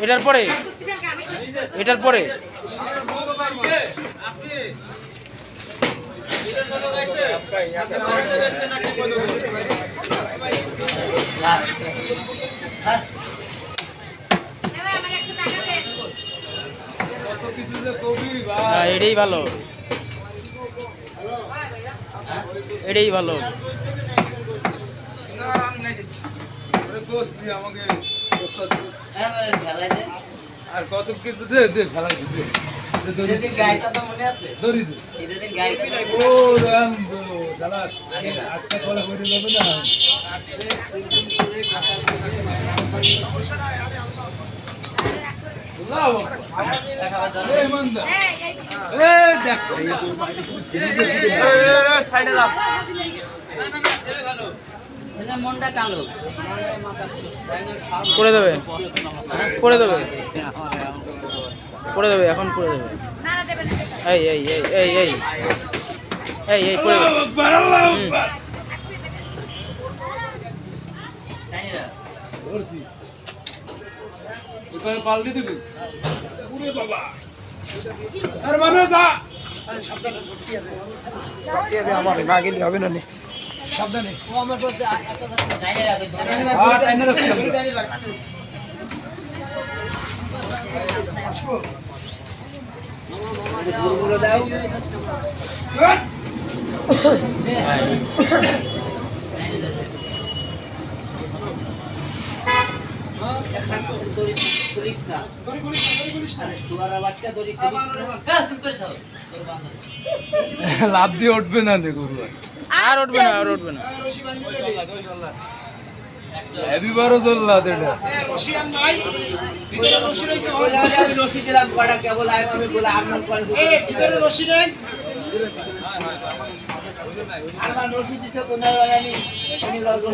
এটার পরে এটার পরে এটাই ভালো, এটাই ভালো। আর কত কিছু দে দে ফেলা দে যেদিন গায়টা তো মনে আছে দড়ি দে যেদিন গায়টা ও রাম গো শালা আটটা কলা করে যাবে না লাও এই মন্দা এই দেখ সাইডে দাও। ছেলে মনটা কালো করে দেবে, করে দেবে, করে দেবে, এখন করে দেবে। এই এই এই এই এই এই এই করে দেবে। ধরছি এখানে পাল্টে দিবি পুরে বাবা আর মানে যা আমার না গেলে হবে না। সাবধানে ও আমার বলতে একটা ডাইনে আর টাইনে রাখছি গুলো দাও লাভ দিয়ে উঠবে না রে গরু আর উঠবে না, আর উঠবে না। হেভি বড় চললা এটা রশি দিলাম কটা কেবল আমি বলে আপনার আমার রশি দিতে কোন জায়গায়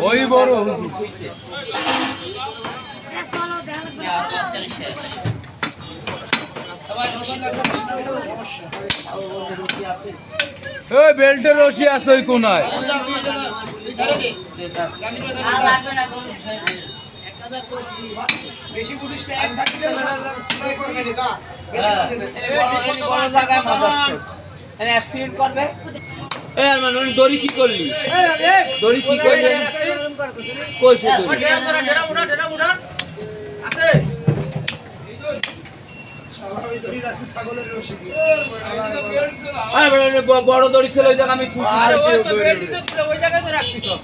ওই বড় হুজুর ওই বেল্টের রশি আছে ওই কোনায় বেশি পুলিশ এক থাকি দেবে না করবে না দা বেশি বড় জায়গায় মাদাচ্ছে মানে অ্যাক্সিডেন্ট করবে এই আর মানে দড়ি কি করলি দড়ি কি করলি কইছে দড়ি আছে স্বাভাবিক দড়ি রাখছে ছাগলের রশি দিয়ে আরে বড় দড়ি ছিল ওই জায়গা আমি ওই জায়গায় তো রাখছি সব